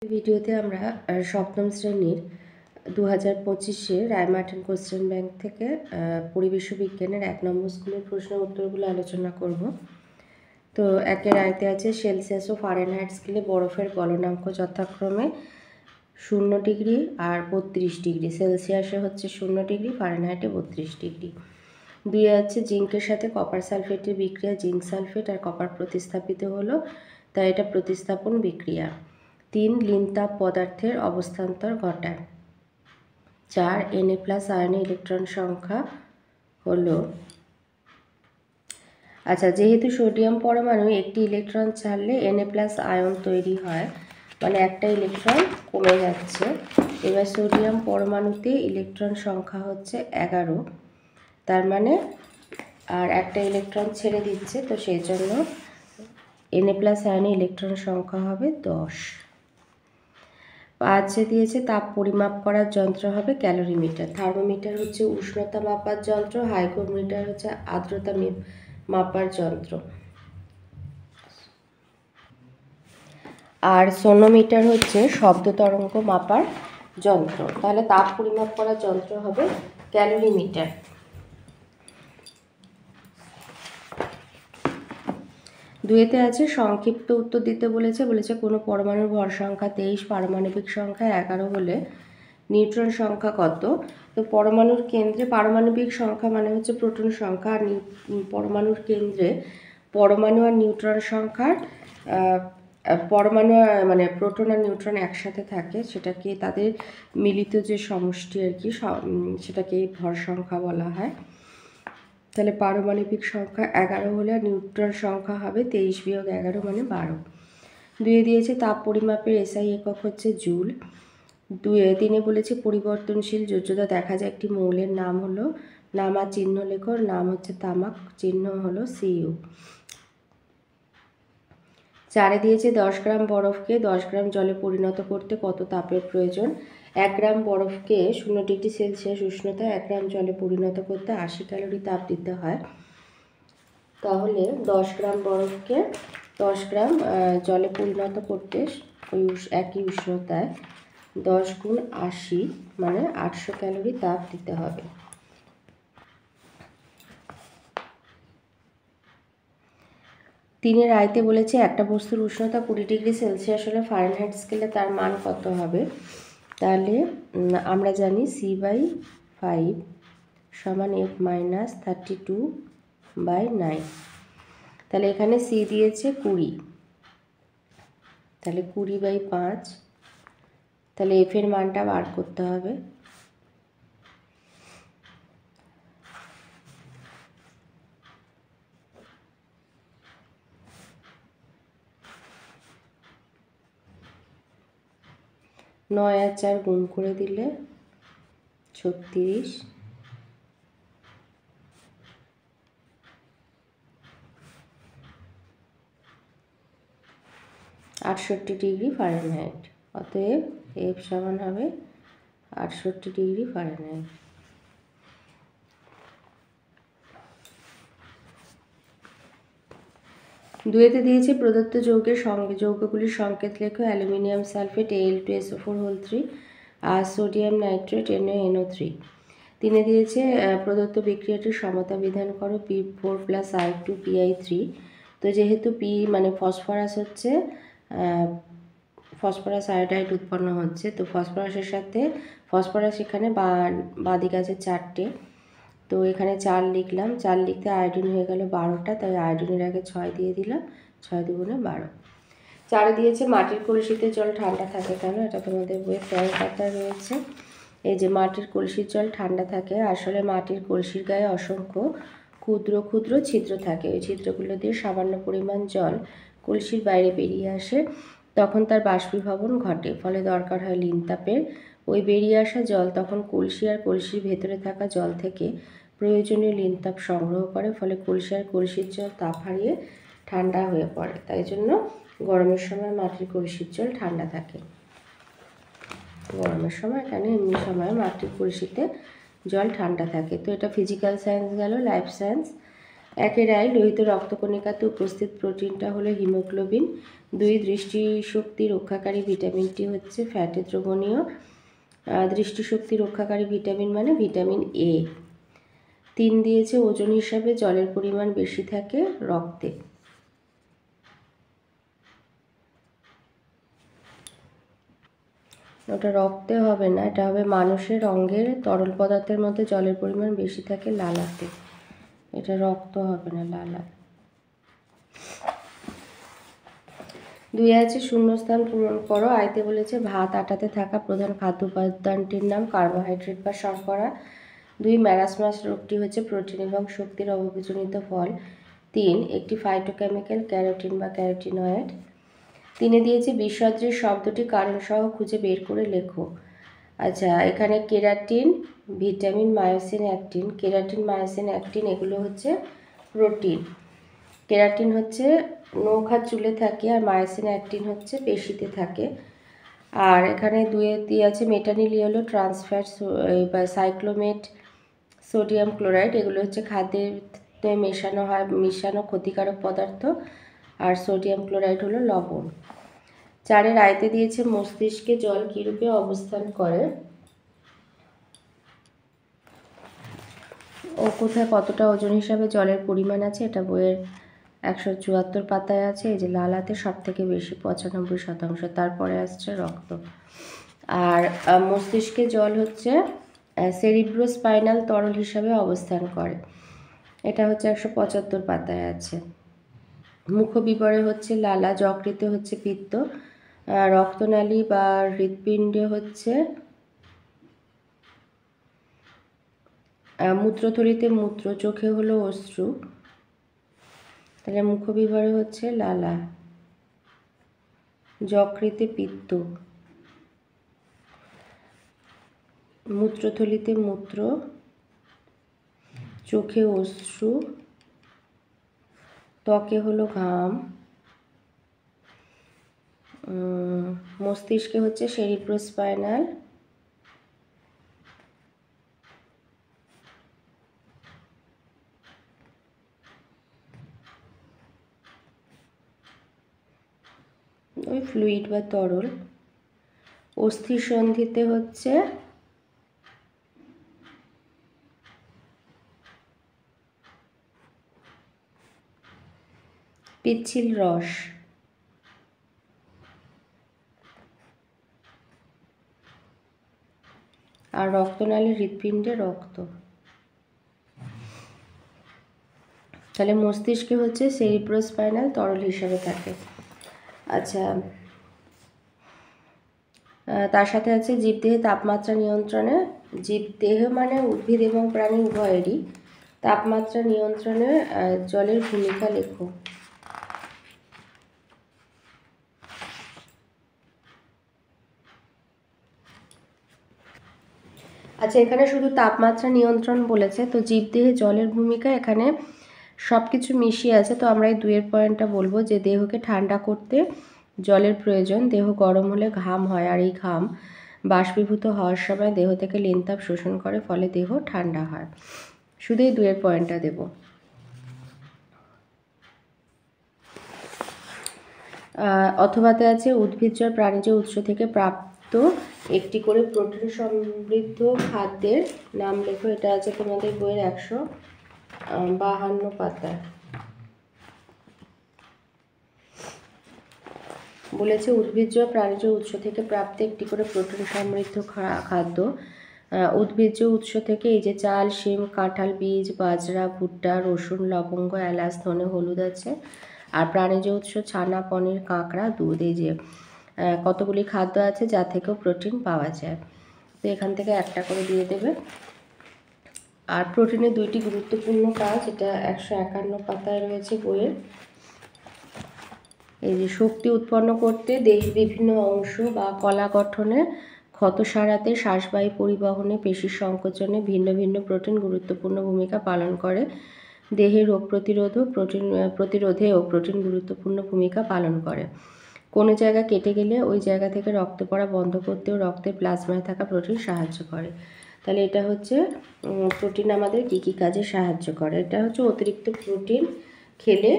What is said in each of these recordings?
ভিডিওতে আমরা সপ্তম শ্রেণীর 2025-এ রায়মার্টিন কোশ্চেন ব্যাংক থেকে পরিবেশ বিজ্ঞানের 1 নম্বর স্কুলের প্রশ্ন উত্তরগুলো আলোচনা করব। তো একের আয়তে আছে সেলসিয়াস ও ফারেনহাইট স্কেলে বরফের গলনাঙ্ক যথাক্রমে 0 ডিগ্রি আর 32 ডিগ্রি। সেলসিয়াসে হচ্ছে 0 ডিগ্রি, ফারেনহাইটে 32 ডিগ্রি। দুই আছে জিঙ্কের সাথে কপার সালফেটের বিক্রিয়া, জিঙ্ক সালফেট আর কপার প্রতিস্থাপিত হলো, তাই এটা প্রতিস্থাপন বিক্রিয়া। 3 লিনতাপ পদার্থের অবস্থান্তর ঘটায়। 4 Na+ আয়নে ইলেকট্রন সংখ্যা হলো, আচ্ছা, যেহেতু সোডিয়াম পরমাণু একটি ইলেকট্রন ছাড়লে Na+ আয়ন তৈরি হয়, মানে একটা ইলেকট্রন কমে যাচ্ছে। এবার সোডিয়াম পরমাণুতে ইলেকট্রন সংখ্যা হচ্ছে 11, তার মানে আর একটা ইলেকট্রন ছেড়ে দিচ্ছে, তো সেই জন্য Na+ আয়নে ইলেকট্রন সংখ্যা হবে 10। 5 দিয়েছে তাপ পরিমাপ করার যন্ত্র হবে ক্যালোরিমিটার। থার্মোমিটার হচ্ছে উষ্ণতা মাপার যন্ত্র, হাইগ্রোমিটার হচ্ছে আর্দ্রতা মাপার যন্ত্র, আর সোনোমিটার হচ্ছে শব্দ তরঙ্গ মাপার যন্ত্র। তাহলে তাপ পরিমাপ করার যন্ত্র হবে ক্যালোরিমিটার। দুইতে আছে সংক্ষিপ্ত উত্তর দিতে বলেছে কোনো পরমাণুর ভর সংখ্যা 23, পারমাণবিক সংখ্যা 11 হলে নিউট্রন সংখ্যা কত? তো পরমাণুর কেন্দ্রে পারমাণবিক সংখ্যা মানে হচ্ছে প্রোটন সংখ্যা, আর পরমাণুর কেন্দ্রে পরমাণু আর নিউট্রন সংখ্যার পরমাণু মানে প্রোটন আর নিউট্রন একসাথে থাকে, সেটাকে তাদের মিলিত যে সমষ্টি আর কি, সেটাকে ভর সংখ্যা বলা হয়। তাহলে পারমাণবিক সংখ্যা 11 হলে আর নিউট্রন সংখ্যা হবে 23 - 11 মানে 12। 2 দিয়েছে তাপ পরিমাপের এসআই একক হচ্ছে জুল। 3 বলেছে পরিবর্তনশীল যোজ্যতা দেখা যায় একটি মৌলের নাম হলো, নাম আর চিহ্ন লেখো, নাম হচ্ছে তামাক, চিহ্ন হলো Cu। 4 দিয়েছে 10 গ্রাম বরফকে 10 গ্রাম জলে পরিণত করতে কত তাপের প্রয়োজন? 1 গ্রাম বরফকে 0 ডিগ্রি সেলসিয়াস উষ্ণতায় 1 গ্রাম জলে পরিণত করতে 80 ক্যালোরি তাপ দিতে হয়। তাহলে 10 গ্রাম বরফকে 10 গ্রাম জলে পরিণত করতে ওই একই উষ্ণতায় 10 গুণ 80 মানে 800 ক্যালোরি তাপ দিতে হবে। তিনের আয়তে বলেছে একটা বস্তুর উষ্ণতা 20 ডিগ্রি সেলসিয়াস হলে ফারেনহাইট স্কেলে তার মান কত হবে? তাহলে আমরা জানি C/5 সমান F - 32/9। তাহলে এখানে C দিয়েছে 20, তাহলে 20/5, তাহলে F এর মানটা বার করতে হবে। নয় আর 4 গুণ করে দিলে 36, 68 ডিগ্রি ফারেনহাইট। অতএব F সমান হবে 68 ডিগ্রি ফারেনহাইট। দুয়েতে দিয়েছে প্রদত্ত যৌগগুলির সংকেত লেখো, অ্যালুমিনিয়াম সালফেট Al2SO4 3 আর সোডিয়াম নাইট্রেট NaNO3। 3 দিয়েছে প্রদত্ত বিক্রিয়াটির সমতা বিধান করো, P4 + I2 Pi3। তো যেহেতু P মানে ফসফরাস হচ্ছে ফসফরাস আয়োডাইড উৎপন্ন হচ্ছে, তো ফসফরাসের সাথে ফসফরাস এখানে বাঁদিক আছে 4টে, তো এখানে 4 লিখলাম, 4 লিখতে আয়োডিন হয়ে গেল 12টা, তাই আয়োডিনের আগে 6 দিয়ে দিলাম, 6 × 2 = 12। 4 দিয়েছে মাটির কলসিতে জল ঠান্ডা থাকে কেন? এটা তোমাদের বইয়ে 13 পাতায় রয়েছে। এই যে মাটির কলসির জল ঠান্ডা থাকে, আসলে মাটির কলসির গায়ে অসংখ্য ক্ষুদ্র ক্ষুদ্র ছিদ্র থাকে, ওই ছিদ্রগুলো দিয়ে সামান্য পরিমাণ জল কলসির বাইরে বেরিয়ে আসে, তখন তার বাষ্পীভবন ঘটে, ফলে দরকার হয় লিনতাপের। ওই বেরিয়ে আসা জল তখন কলসি আর কলসির ভেতরে থাকা জল থেকে প্রয়োজনীয় লিনতাপ সংগ্রহ করে, ফলে কলসি আর কলসির জল তাপ হারিয়ে ঠান্ডা হয়ে পড়ে। তাই জন্য গরমের সময় মাটির কলসির জল ঠান্ডা থাকে। গরমের সময় কেন, এমনি সময় মাটির কলসিতে জল ঠান্ডা থাকে। তো এটা ফিজিক্যাল সায়েন্স গেল। লাইফ সায়েন্স 1 লোহিত রক্তকণিকাতে উপস্থিত প্রোটিনটা হলো হিমোগ্লোবিন। 2 দৃষ্টিশক্তি রক্ষাকারী ভিটামিনটি হচ্ছে ফ্যাটে দ্রবণীয়। দৃষ্টিশক্তি রক্ষাকারী ভিটামিন মানে ভিটামিন এ। 3 দিয়েছে ওজন হিসাবে জলের পরিমাণ বেশি থাকে রক্তে। ওটা রক্তে হবে না, এটা হবে মানুষের অঙ্গের তরল পদার্থের মধ্যে জলের পরিমাণ বেশি থাকে লালাতে। এটা রক্ত হবে না, লালা। 2 আছে শূন্যস্থান পূরণ করো। আয়তে বলেছে ভাত আটাতে থাকা প্রধান খাদ্য উপাদানটির নাম কার্বোহাইড্রেট বা শর্করা। 2 ম্যারাসমাস রোগটি হচ্ছে প্রোটিন এবং শক্তির অভাবজনিত ফল। 3 একটি ফাইটোকেমিক্যাল ক্যারোটিন বা ক্যারোটিনয়েড। 3 দিয়েছে বিসদৃশ শব্দটি কারণসহ খুঁজে বের করে লেখো। আচ্ছা, এখানে keratin, vitamin, myosin actin. Keratin, myosin actin এগুলো হচ্ছে প্রোটিন। কেরাটিন হচ্ছে নৌকার চুলে থাকে আর মায়োসিন অ্যাক্টিন হচ্ছে পেশিতে থাকে। আর এখানে 2 আছে মেটানিল ইয়েলো ট্রান্সফ্যাট বা সাইক্লোমেট, সোডিয়াম ক্লোরাইড। এগুলো হচ্ছে খাদ্যে মেশানো ক্ষতিকারক পদার্থ। আর সোডিয়াম ক্লোরাইড হলো লবণ। 4 আয়তে দিয়েছে মস্তিষ্কে জল কিরূপে অবস্থান করে ও কোথায় কতটা ওজন হিসাবে জলের পরিমাণ আছে, এটা বইয়ের 174 পাতায় আছে। এই যে লালাতে সব থেকে বেশি 95%, তারপরে আসছে রক্ত। আর মস্তিষ্কে জল হচ্ছে সেরিব্রোস্পাইনাল তরল হিসাবে অবস্থান করে, এটা হচ্ছে 175 পাতায় আছে। মুখবিবরে হচ্ছে লালা, যকৃতে হচ্ছে পিত্ত, রক্তনালী বা হৃৎপিণ্ডে হচ্ছে মূত্রথলিতে মূত্র, চোখে হলো অশ্রু। তাহলে মুখবিবরে হচ্ছে লালা, যকৃতে পিত্ত, মূত্রথলিতে মূত্র, চোখে অশ্রু, ত্বকে হলো ঘাম, মস্তিষ্কে হচ্ছে সেরিব্রোস্পাইনাল, ওই ফ্লুইড বা তরল। অস্থিসন্ধিতে হচ্ছে পিচ্ছিল রস। আর রক্তনালী হৃৎপিণ্ডে রক্ত। তাহলে মস্তিষ্কে হচ্ছে সেরিব্রোস্পাইনাল তরল হিসাবে থাকে। আচ্ছা, তার সাথে আছে জীবদেহে তাপমাত্রা নিয়ন্ত্রণে। জীবদেহ মানে উদ্ভিদ এবং প্রাণী উভয়েরই তাপমাত্রা নিয়ন্ত্রণে জলের ভূমিকা লেখো। আচ্ছা, এখানে শুধু তাপমাত্রা নিয়ন্ত্রণ বলেছে, তো জীবদেহে জলের ভূমিকা এখানে সব কিছু মিশিয়ে আছে। তো আমরা এই 2 পয়েন্টটা বলবো যে দেহকে ঠান্ডা করতে জলের প্রয়োজন। দেহ গরম হলে ঘাম হয়, আর এই ঘাম বাষ্পীভূত হওয়ার সময় দেহ থেকে লেনতাপ শোষণ করে, ফলে দেহ ঠান্ডা হয়। শুধু এই 2 পয়েন্টটা দেব। অথবাতে আছে উদ্ভিজ্জ আর প্রাণীজ উৎস থেকে প্রাপ্ত একটি করে প্রোটিন সমৃদ্ধ খাদ্যের নাম লেখো। এটা আছে তোমাদের বইয়ের 152 পাতায়। বলেছে উদ্ভিজ্জ প্রাণীজ উৎস থেকে প্রাপ্ত একটি করে প্রোটিন সমৃদ্ধ খাদ্য। উদ্ভিজ্জ উৎস থেকে এই যে চাল, শিম, কাঁঠাল, বীজ, বাজরা, ভুট্টা, রসুন, লবঙ্গ, এলাচ, ধনে, হলুদ আছে। আর প্রাণীজ উৎস ছানা, পনির, কাঁকড়া, দুধ। এই যে কতগুলি খাদ্য আছে যা থেকেও প্রোটিন পাওয়া যায়। তো এখান থেকে একটা করে দিয়ে দেবে। আর প্রোটিনের 2টি গুরুত্বপূর্ণ কাজ, এটা 151 পাতায় রয়েছে বইয়ের। এই যে শক্তি উৎপন্ন করতে, দেহের বিভিন্ন অংশ বা কলা গঠনে, ক্ষত সারাতে, শ্বাসবায়ু পরিবহনে, পেশির সংকোচনে ভিন্ন ভিন্ন প্রোটিন গুরুত্বপূর্ণ ভূমিকা পালন করে। দেহের রোগ প্রতিরোধেও প্রোটিন গুরুত্বপূর্ণ ভূমিকা পালন করে। কোনো জায়গা কেটে গেলে ওই জায়গা থেকে রক্ত পড়া বন্ধ করতেও রক্তের প্লাজমায় থাকা প্রোটিন সাহায্য করে। তাহলে এটা হচ্ছে প্রোটিন আমাদের কী কী কাজে সাহায্য করে। এটা হচ্ছে অতিরিক্ত প্রোটিন খেলে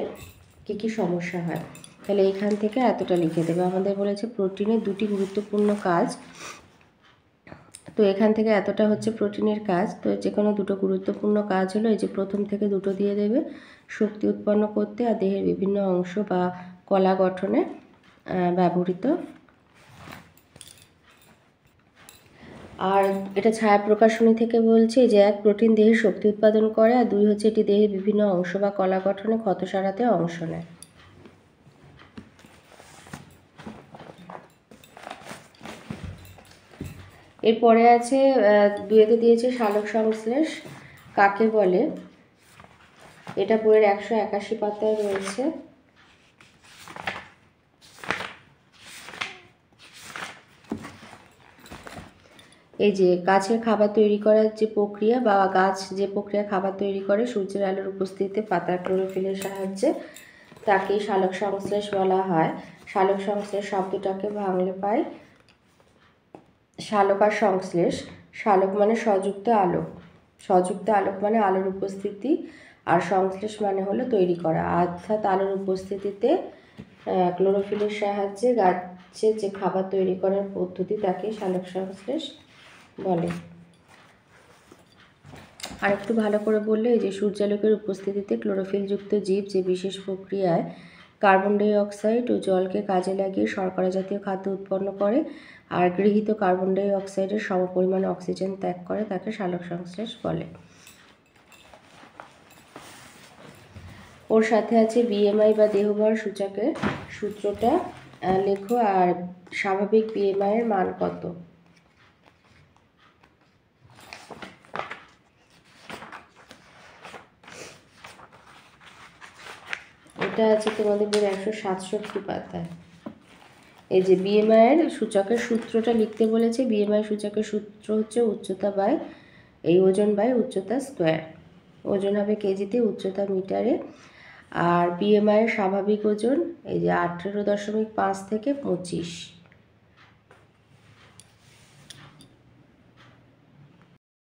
কী কী সমস্যা হয়। তাহলে এখান থেকে এতটা লিখে দেবে। আমাদের বলেছে প্রোটিনের দুটি গুরুত্বপূর্ণ কাজ, তো এখান থেকে এতটা হচ্ছে প্রোটিনের কাজ। তো যে কোনো দুটো গুরুত্বপূর্ণ কাজ হলো, এই যে প্রথম থেকে দুটো দিয়ে দেবে, শক্তি উৎপন্ন করতে আর দেহের বিভিন্ন অংশ বা কলা গঠনে ব্যবহৃত। আর এটা ছায়া প্রকাশনী থেকে বলছে যে 1 প্রোটিন দেহের শক্তি উৎপাদন করে, আর 2 হচ্ছে এটি দেহের বিভিন্ন অংশ বা কলা গঠনে ক্ষত সারাতে অংশ নেয়। এরপরে আছে 2-তে দিয়েছে সালোক সংশ্লেষ কাকে বলে। এটা বইয়ের 181 পাতায় রয়েছে। এই যে গাছের খাবার তৈরি করার যে প্রক্রিয়া বা গাছ যে প্রক্রিয়া খাবার তৈরি করে সূর্যের আলোর উপস্থিতিতে পাতার ক্লোরোফিলের সাহায্যে, তাকেই সালোক সংশ্লেষ বলা হয়। সালোক সংশ্লেষ শব্দটাকে ভাঙলে পাই সালোক আর সংশ্লেষ। সালোক মানে সংযুক্ত আলোক, সংযুক্ত আলোক মানে আলোর উপস্থিতি, আর সংশ্লেষ মানে হলো তৈরি করা, অর্থাৎ আলোর উপস্থিতিতে ক্লোরোফিলের সাহায্যে গাছের যে খাবার তৈরি করার পদ্ধতি তাকে সালোক সংশ্লেষ বলে। আর একটু ভালো করে বললে, এই যে সূর্যালোকের উপস্থিতিতে ক্লোরোফিলযুক্ত জীব যে বিশেষ প্রক্রিয়ায় কার্বন ডাই অক্সাইড ও জলকে কাজে লাগিয়ে শর্করা জাতীয় খাদ্য উৎপন্ন করে আর গৃহীত কার্বন ডাই অক্সাইডের সমপরিমাণ অক্সিজেন ত্যাগ করে, তাকে সালোক সংশ্লেষ বলে। ওর সাথে আছে বিএমআই বা দেহভর সূচকের সূত্রটা লেখো, আর স্বাভাবিক বিএমআই এর মান কত। এটা আছে তোমাদের বইয়ের 167 পাতায়। এই যে বিএমআই এর সূচকের সূত্রটা লিখতে বলেছে। বিএমআই সূচকের সূত্র হচ্ছে উচ্চতা বাই এই ওজন বাই উচ্চতা স্কোয়ার। ওজন হবে কেজিতে, উচ্চতা মিটারে। আর বিএমআই এর স্বাভাবিক ওজন এই যে 18.5 থেকে 25।